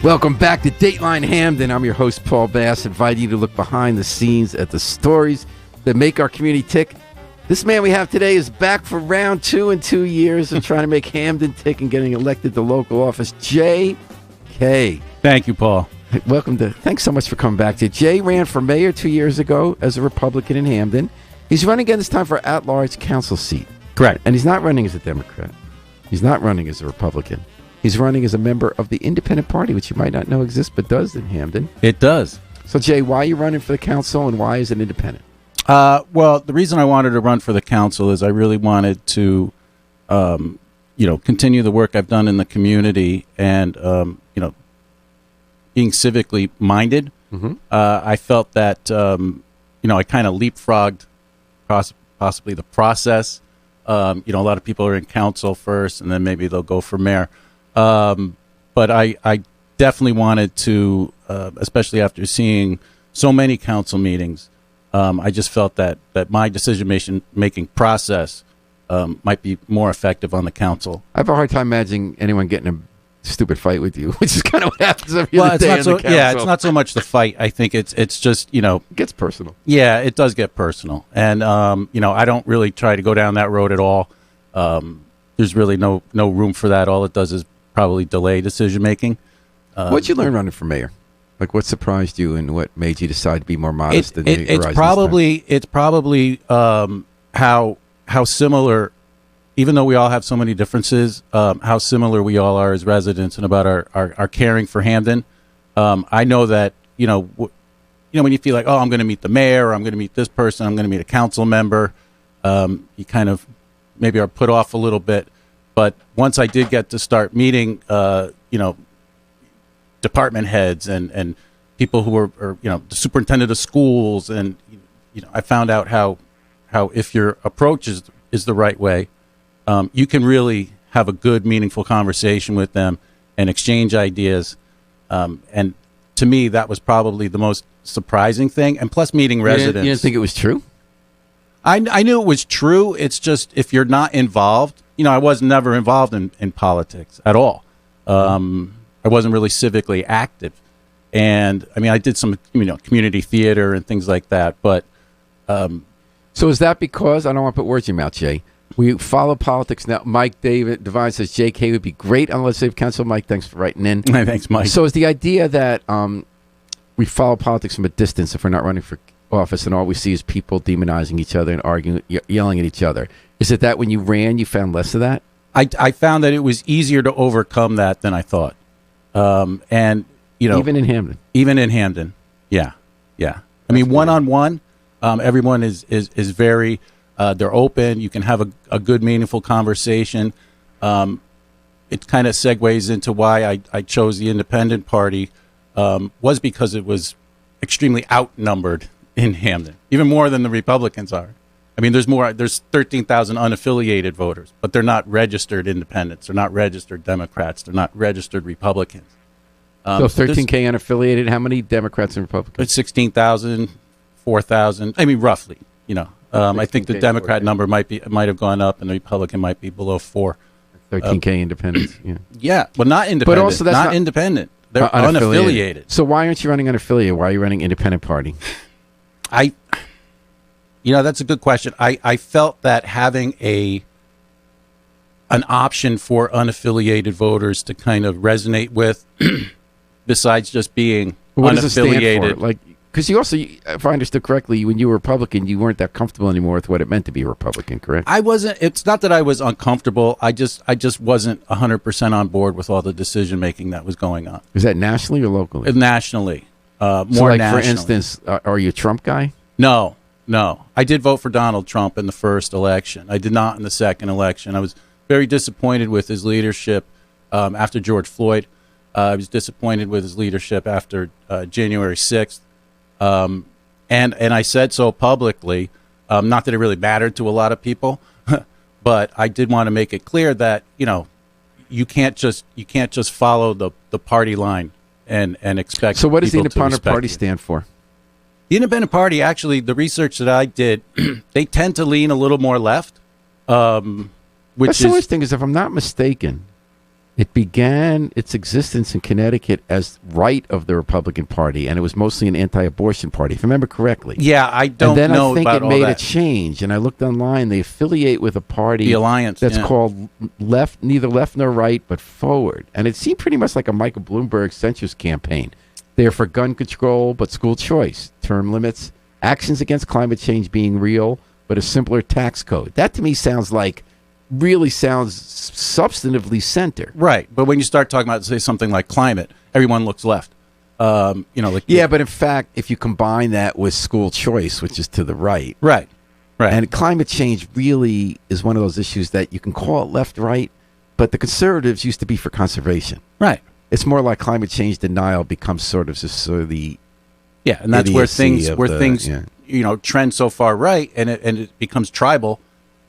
Welcome back to Dateline Hamden. I'm your host, Paul Bass, inviting you to look behind the scenes at the stories that make our community tick. This man we have today is back for round 2 in 2 years of trying to make Hamden tick and getting elected to local office. Jay Kaye. Thank you, Paul. Thanks so much for coming back. Jay ran for mayor 2 years ago as a Republican in Hamden. He's running again this time for at-large council seat. Correct. And he's not running as a Democrat. He's not running as a Republican. He's running as a member of the Independent Party, which you might not know exists, but does in Hamden. It does. So, Jay, why are you running for the council, and why is it independent? Well, the reason I wanted to run for the council is I really wanted to, continue the work I've done in the community and, being civically minded. Mm-hmm. I felt that, I kind of leapfrogged possibly the process. A lot of people are in council first, and then maybe they'll go for mayor. But I definitely wanted to, especially after seeing so many council meetings, I just felt that my decision-making process might be more effective on the council. I have a hard time imagining anyone getting a stupid fight with you, which is kind of what happens every other day on the council. Yeah, it's not so much the fight. I think it's just, It gets personal. Yeah, it does get personal. And, I don't really try to go down that road at all. There's really no room for that. All it does is probably delay decision-making. What'd you learn running for mayor? Like, what surprised you and what made you decide to be more modest than it's probably how similar, even though we all have so many differences, how similar we all are as residents and about our caring for Hamden. I know that, when you feel like, oh, I'm going to meet the mayor, or I'm going to meet this person, I'm going to meet a council member, you kind of maybe are put off a little bit. But once I did get to start meeting, department heads and people who were the superintendent of schools, and I found out how if your approach is the right way, you can really have a good, meaningful conversation with them and exchange ideas. And to me, that was probably the most surprising thing. And plus, meeting residents. You didn't think it was true? I knew it was true. It's just if you're not involved, I was never involved in politics at all. I wasn't really civically active. And I did some, community theater and things like that. But so is that because, I don't want to put words in your mouth, Jay, we follow politics now? Mike Devine says Jay Kaye would be great on legislative council. Mike, thanks for writing in. Thanks, Mike. So is the idea that we follow politics from a distance if we're not running for office and all we see is people demonizing each other and arguing, yelling at each other? Is it that when you ran, you found less of that? I found that it was easier to overcome that than I thought. And, even in Hamden? Even in Hamden, yeah. One-on-one, everyone is very, they're open. You can have a good, meaningful conversation. It kind of segues into why I chose the Independent Party, was because it was extremely outnumbered in Hamden, even more than the Republicans are. There's 13,000 unaffiliated voters, but they're not registered independents. They're not registered Democrats. They're not registered Republicans. So 13K unaffiliated, how many Democrats and Republicans? It's 16,000, 4,000. Roughly, I think the Democrat number might have gone up and the Republican might be below 4. 13K independents, yeah. Yeah, well, not independent. But also that's not independent. They're unaffiliated. So why aren't you running unaffiliated? Why are you running Independent Party? That's a good question. I felt that having an option for unaffiliated voters to kind of resonate with, besides just being what unaffiliated. Does it stand for? Because you also, if I understood correctly, when you were Republican, you weren't that comfortable anymore with what it meant to be a Republican, correct? I wasn't. It's not that I was uncomfortable. I just wasn't 100% on board with all the decision making that was going on. Is that nationally or locally? Nationally, more so nationally. For instance, are you a Trump guy? No. I did vote for Donald Trump in the first election. I did not in the second election. I was very disappointed with his leadership after George Floyd. I was disappointed with his leadership after January 6th. And I said so publicly, not that it really mattered to a lot of people, but I did want to make it clear that, you can't just follow the party line and expect. So what does the people to Independent respect Party you. stand for? The Independent Party, actually, the research that I did, they tend to lean a little more left. That's the worst thing is, if I'm not mistaken, It began its existence in Connecticut as right of the Republican Party, and it was mostly an anti-abortion party, if I remember correctly. Yeah, I don't and then know I think about it all made a that. change, and I looked online. They affiliate with a party, The Alliance, that's yeah. called left, neither left nor right, but forward. And it seemed pretty much like a Michael Bloomberg centrist campaign. They're for gun control, but school choice, term limits, actions against climate change being real, but a simpler tax code. That to me really sounds substantively center. Right, but when you start talking about, say, something like climate, everyone looks left. Yeah, but in fact, if you combine that with school choice, which is to the right, right. and climate change really is one of those issues that you can call it left-right, but the conservatives used to be for conservation. Right. It's more like climate change denial becomes sort of the Yeah, and that's where idiocy things of the- trend so far right, and it becomes tribal.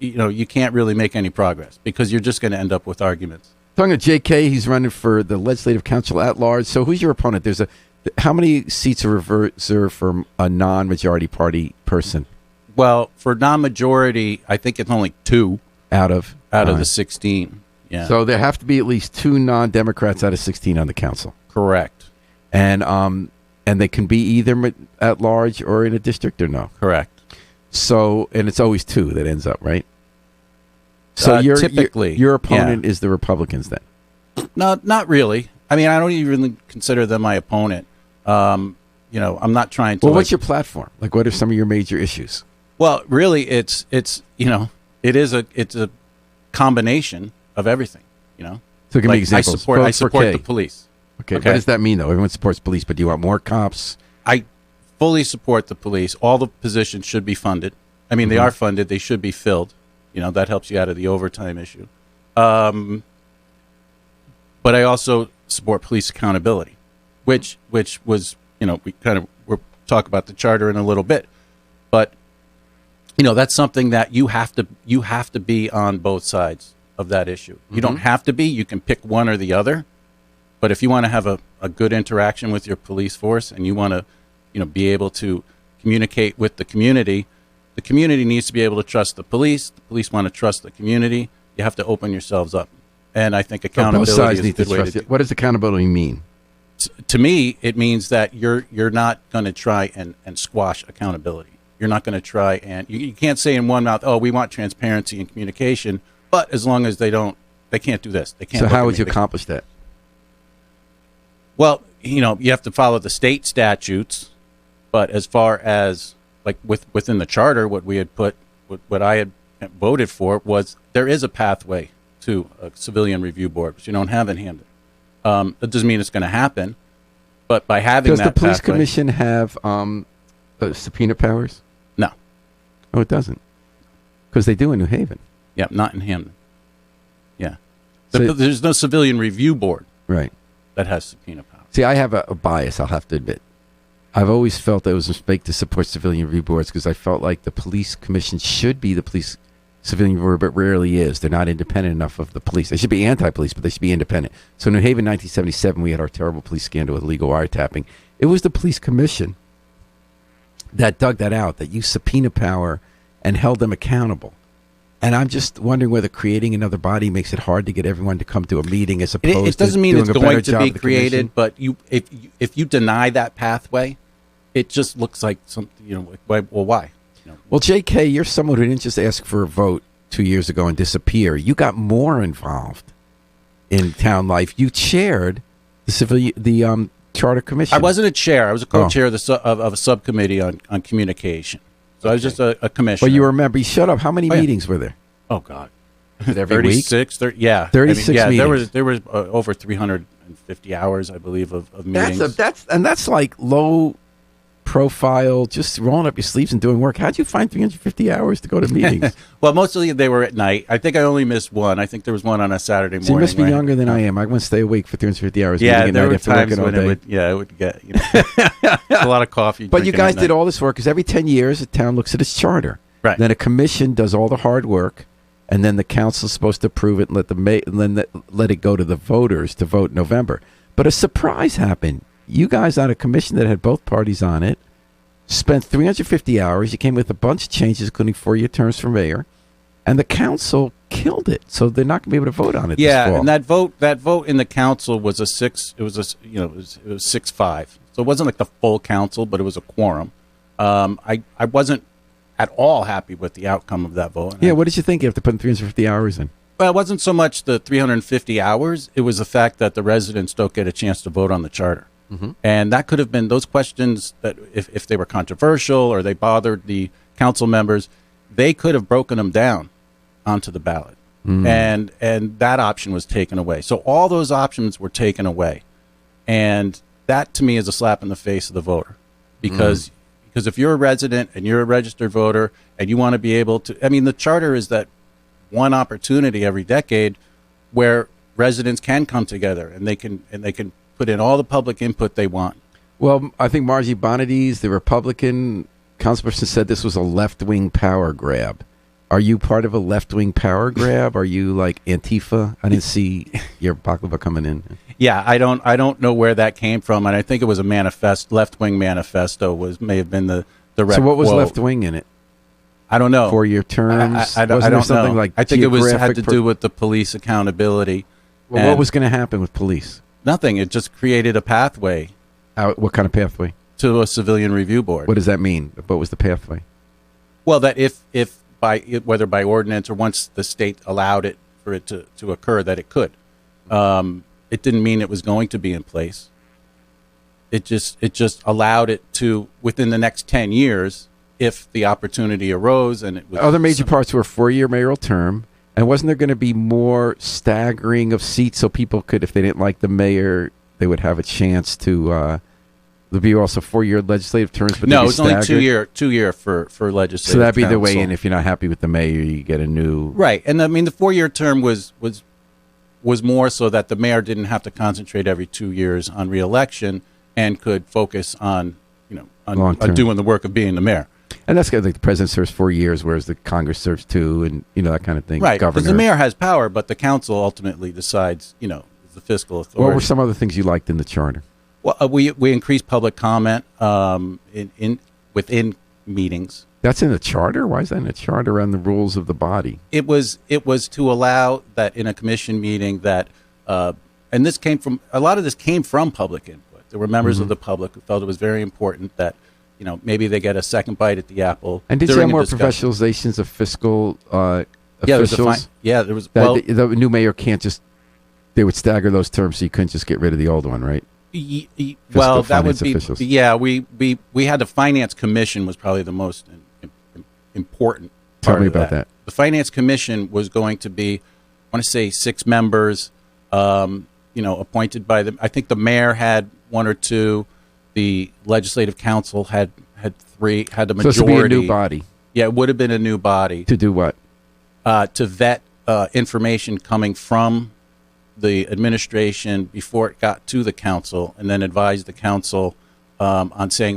You can't really make any progress because you're just going to end up with arguments. Talking to J.K., he's running for the Legislative Council at large. So who's your opponent? How many seats are reserved for a non-majority party person? Well, for non-majority, I think it's only 2 out of the 16. Yeah. So there have to be at least 2 non-Democrats out of 16 on the council. Correct. And they can be either at large or in a district or no. Correct. So, and it's always 2 that ends up, right? So typically, your opponent is the Republicans then? No, not really. I mean, I don't even consider them my opponent. I'm not trying to. Well, what's your platform? Like, what are some of your major issues? Well, really, it's a combination of everything. So give me examples. I support the police. Okay. What does that mean, though? Everyone supports police, but do you want more cops? I fully support the police. All the positions should be funded. I mean, they are funded. They should be filled. That helps you out of the overtime issue. But I also support police accountability, which was, we we'll talk about the charter in a little bit. But, that's something that you have to be on both sides of that issue. You don't have to be. You can pick one or the other. But if you want to have a good interaction with your police force and you want to, be able to communicate with the community needs to be able to trust the police. The police want to trust the community. You have to open yourselves up. And I think accountability both sides is need a to good way trust it. What does accountability mean? To me, it means that you're not going to try and squash accountability. You're not going to try and you can't say in one mouth, oh, we want transparency and communication, but as long as they can't do this. They can't. So how would you accomplish that? Well, you have to follow the state statutes, but as far as like within the charter, what we had put, what I had voted for was there is a pathway to a civilian review board, which you don't have in Hamden. That doesn't mean it's going to happen, but by having does that the police pathway, commission have subpoena powers? No. Oh, it doesn't, because they do in New Haven. Yeah, not in Hamden. Yeah, So- there's no civilian review board Right. that has subpoena power. See, I have a bias, I'll have to admit. I've always felt that it was a mistake to support civilian review boards because I felt like the police commission should be the police civilian board, but rarely is. They're not independent enough of the police. They should be anti-police, but they should be independent. So in New Haven, 1977, we had our terrible police scandal with illegal wiretapping. It was the police commission that dug that out, that used subpoena power and held them accountable. And I'm just wondering whether creating another body makes it hard to get everyone to come to a meeting as opposed It doesn't to mean doing it's a better going to job be of the commission. created, but if you deny that pathway, it just looks like something. Well, why? Well, J.K., you're someone who didn't just ask for a vote 2 years ago and disappear. You got more involved in town life. You chaired the charter commission. I wasn't a chair. I was a co-chair of a subcommittee on communication. So I was just a commissioner. Well, you remember. Shut up. How many meetings were there? Oh God, Every week? 36. 36 meetings. There was over 350 hours, I believe, of meetings. That's like low profile, just rolling up your sleeves and doing work. How'd you find 350 hours to go to meetings? Well, mostly they were at night. I think I only missed one. I think there was one on a Saturday morning. So you must be younger than I am. I want to stay awake for 350 hours. Yeah, meeting at there night were after working times all when day. it would get a lot of coffee. But you drinking guys at did night. all this work because every 10 years a town looks at its charter. Right. Then a commission does all the hard work, and then the council's supposed to approve it and let it go to the voters to vote in November. But a surprise happened. You guys on a commission that had both parties on it spent 350 hours. You came with a bunch of changes, including 4-year terms for mayor. and the council killed it, so they're not going to be able to vote on it. Yeah, this fall. and that vote in the council was a 6. It was it was 6-5. So it wasn't like the full council, but it was a quorum. I wasn't at all happy with the outcome of that vote. Yeah, what did you think after putting 350 hours in? Well, it wasn't so much the 350 hours. It was the fact that the residents don't get a chance to vote on the charter. Mm-hmm. And that could have been those questions that if they were controversial or they bothered the council members, they could have broken them down onto the ballot. And that option was taken away. So all those options were taken away. And that, to me, is a slap in the face of the voter. Because if you're a resident and you're a registered voter and you want to be able to, I mean, the charter is that one opportunity every decade where residents can come together and they can put in all the public input they want. Well, I think Margie Bonadies, the Republican councilperson, said this was a left-wing power grab. Are you part of a left-wing power grab? Are you like Antifa? I didn't see your baklava coming in. Yeah, I don't know where that came from, and I think it was a left-wing manifesto may have been the direct. So what was quote. left-wing in it? I don't know. 4-year terms? I don't know. Like I think it had to do with the police accountability. Well, what was going to happen with police? Nothing. It just created a pathway. What kind of pathway? To a civilian review board. What does that mean? What was the pathway? Well, that whether by ordinance or once the state allowed it for it to occur, that it could. It didn't mean it was going to be in place. It just allowed it to, within the next 10 years, if the opportunity arose and it was. Other major parts were a 4-year mayoral term, and wasn't there going to be more staggering of seats so people could, if they didn't like the mayor, they would have a chance to. There'd be also 4-year legislative terms, but no, it's only 2-year for legislative. So that'd be council. the way in. If you're not happy with the mayor, you get a new. Right, and I mean the 4-year term was more so that the mayor didn't have to concentrate every 2 years on reelection and could focus on on doing the work of being the mayor. And that's like the president serves 4 years, whereas the Congress serves 2, and that kind of thing. Right, because the mayor has power, but the council ultimately decides. The fiscal authority. What were some other things you liked in the charter? Well, we increased public comment within meetings. That's in the charter? Why is that in the charter on the rules of the body? It was to allow that in a commission meeting that, and this came from, a lot of this came from public input. There were members of the public who felt it was very important that, maybe they get a second bite at the apple. And did you have more professionalizations of fiscal officials? There was. The new mayor can't just, they would stagger those terms so you couldn't just get rid of the old one, right? Well, that would be officials. Yeah. We had the finance commission was probably the most important. Tell me about that. The finance commission was going to be, I want to say 6 members, appointed by them. I think the mayor had 1 or 2. The legislative council had 3. Had a majority. So this would be a new body. Yeah, it would have been a new body to do what? To vet information coming from the administration before it got to the council, and then advise the council on saying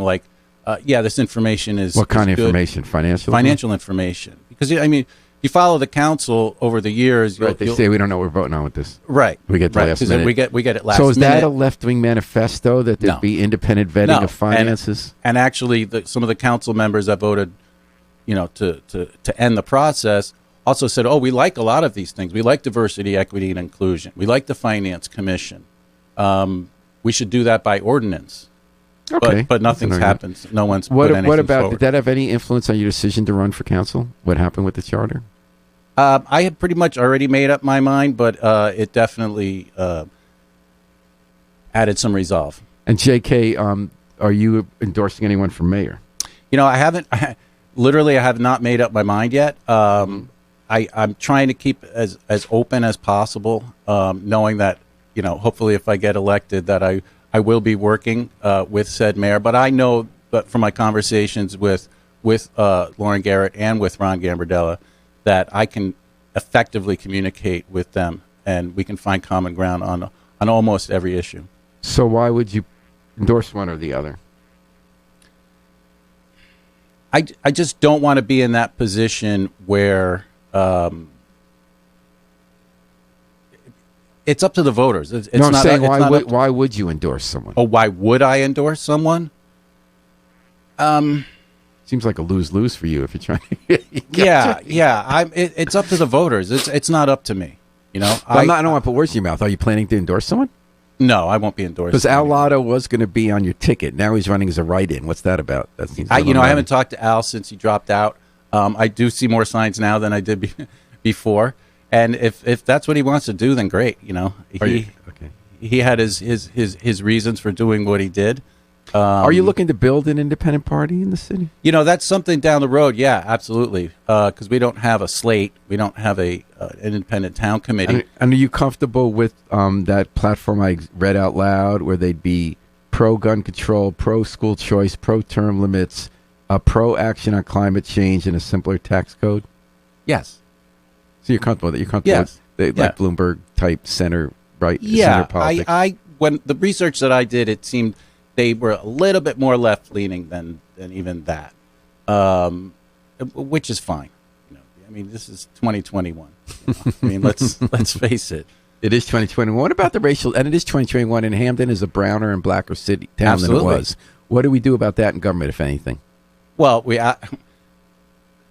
this information is what kind of good. Information? Financial information. Because you follow the council over the years. Right. They say we don't know what we're voting on with this. Right. We get the last minute. We get it last. So is minute. that a left-wing manifesto that there'd be independent vetting of finances? And actually, some of the council members that voted, to end the process. Also said, we like a lot of these things. We like diversity, equity, and inclusion. We like the Finance Commission. We should do that by ordinance. Okay. But nothing's happened. No one's put anything What about, forward. Did that have any influence on your decision to run for council? What happened with the charter? I had pretty much already made up my mind, but it definitely added some resolve. And J.K., are you endorsing anyone for mayor? I haven't. I have not made up my mind yet. I'm trying to keep as open as possible, knowing that, hopefully if I get elected that I will be working with said mayor. But I know that from my conversations with Lauren Garrett and with Ron Gambardella that I can effectively communicate with them and we can find common ground on almost every issue. So why would you endorse one or the other? I just don't want to be in that position where it's up to the voters. I'm saying why would you endorse someone? Oh, why would I endorse someone? Seems like a lose-lose for you if you're trying to It's up to the voters. It's not up to me. You know, I don't want to put words in your mouth. Are you planning to endorse someone? No, I won't be endorsing. Because Al Lotto was going to be on your ticket. Now he's running as a write-in. What's that about? That seems I haven't talked to Al since he dropped out. I do see more signs now than I did before. And if that's what he wants to do, then great. You know, he had his reasons for doing what he did. Are you looking to build an independent party in the city? You know, that's something down the road. Yeah, absolutely. Because we don't have a slate. We don't have an independent town committee. And are you comfortable with that platform I read out loud where they'd be pro-gun control, pro-school choice, pro-term limits, pro-action on climate change, and a simpler tax code? Yes. So you're comfortable with it? You're comfortable with like Bloomberg-type center, right? Yeah. Center politics? When the research that I did, it seemed they were a little bit more left-leaning than even that, which is fine. You know, I mean, this is 2021. You know? I mean, let's face it. It is 2021. What about the racial? And it is 2021, and Hamden is a browner and blacker city town than it was. What do we do about that in government, if anything? Well,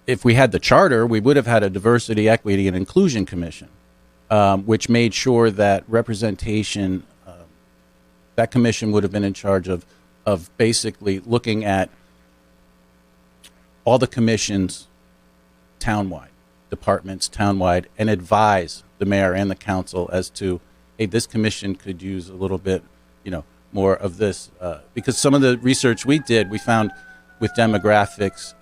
if we had the charter, we would have had a diversity, equity, and inclusion commission, which made sure that representation. That commission would have been in charge of basically looking at all the commissions townwide, departments townwide, and advise the mayor and the council as to, hey, this commission could use a little bit, more of this. Because some of the research we did, we found with demographics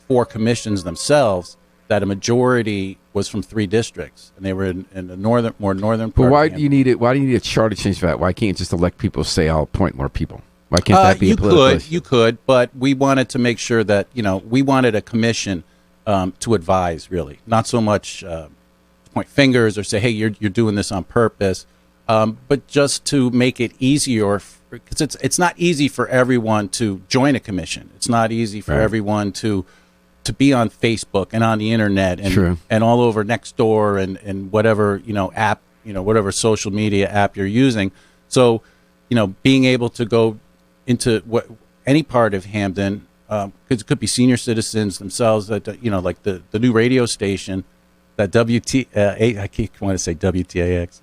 for commissions themselves that a majority was from 3 districts, and they were in the more northern part. But why do you need it? Why do you need a charter change for that? Why can't you just elect people to say I'll appoint more people? Why can't that be a political issue? You could, but we wanted to make sure that we wanted a commission to advise, really, not so much point fingers or say, hey, you're doing this on purpose, but just to make it easier, because it's not easy for everyone to join a commission. It's not easy for everyone to be on Facebook and on the internet and all over Nextdoor and whatever app, whatever social media app you're using. So being able to go into any part of Hamden, because it could be senior citizens themselves that like the new radio station that I keep want to say WTAX,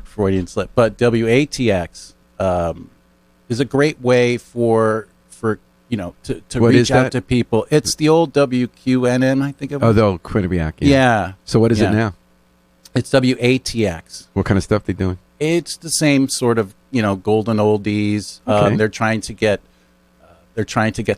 Freudian slip, but WATX is a great way for to reach out to people. It's the old WQNN, I think it was. Oh, the old Quinnipiac. Yeah. So what is it now? It's WATX. What kind of stuff they doing? It's the same sort of, golden oldies. Okay. They're trying to get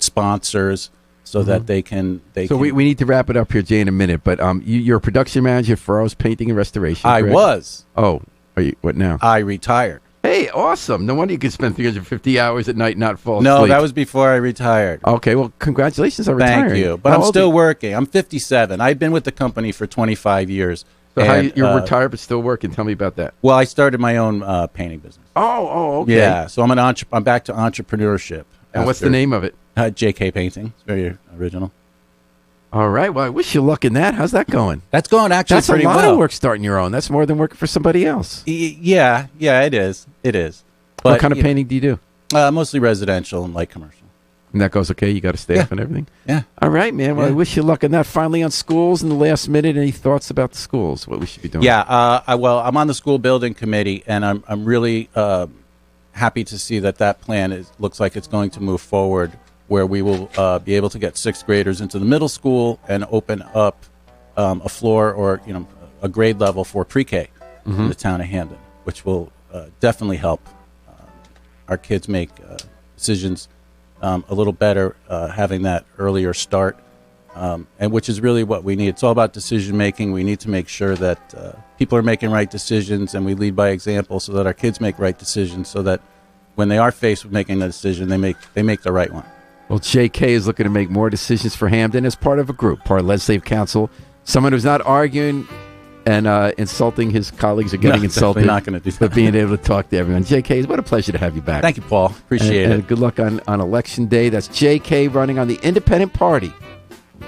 sponsors so that they can. We need to wrap it up here, Jay, in a minute. But you're a production manager for Furrows Painting and Restoration. I was. Oh, are you? What now? I retired. Hey, awesome. No wonder you could spend 350 hours at night and not fall asleep. No, that was before I retired. Okay, well, congratulations on retiring. Thank you. But I'm still working. I'm 57. I've been with the company for 25 years. So you're retired but still working. Tell me about that. Well, I started my own painting business. Oh, okay. Yeah, so I'm back to entrepreneurship. And what's the name of it? JK Painting. It's very original. All right. Well, I wish you luck in that. How's that going? That's going actually pretty well. That's a lot of work starting your own. That's more than working for somebody else. Yeah, it is. It is. But, what kind of painting do you do? Mostly residential and light commercial. And that goes okay? You got a staff and everything? Yeah. All right, man. Well, I wish you luck in that. Finally on schools in the last minute. Any thoughts about the schools, what we should be doing? Yeah. I'm on the school building committee, and I'm really happy to see that plan looks like it's going to move forward, where we will be able to get 6th graders into the middle school and open up a floor or a grade level for pre-K in the town of Hamden, which will definitely help our kids make decisions a little better, having that earlier start, and which is really what we need. It's all about decision making. We need to make sure that people are making right decisions, and we lead by example so that our kids make right decisions, so that when they are faced with making a decision, they make the right one. Well, JK is looking to make more decisions for Hamden as part of a group, part of Legislative Council. Someone who's not arguing and insulting his colleagues or getting insulted. Not going to do that. But being able to talk to everyone. JK, what a pleasure to have you back. Thank you, Paul. Appreciate it. And good luck on Election Day. That's JK running on the Independent Party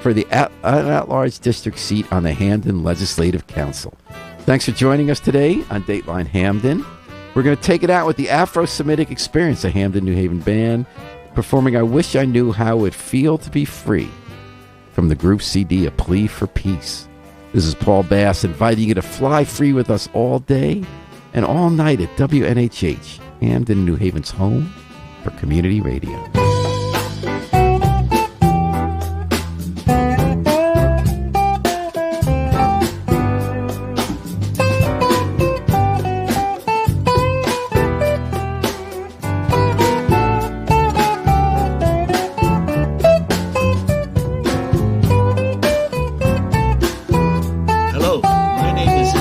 for the at-large district seat on the Hamden Legislative Council. Thanks for joining us today on Dateline Hamden. We're going to take it out with the Afro-Semitic Experience, a Hamden, New Haven band, performing I Wish I Knew How It Would Feel to Be Free. from the group CD, A Plea for Peace. This is Paul Bass inviting you to fly free with us all day and all night at WNHH, Hamden, New Haven's home for community radio. Hello, my name is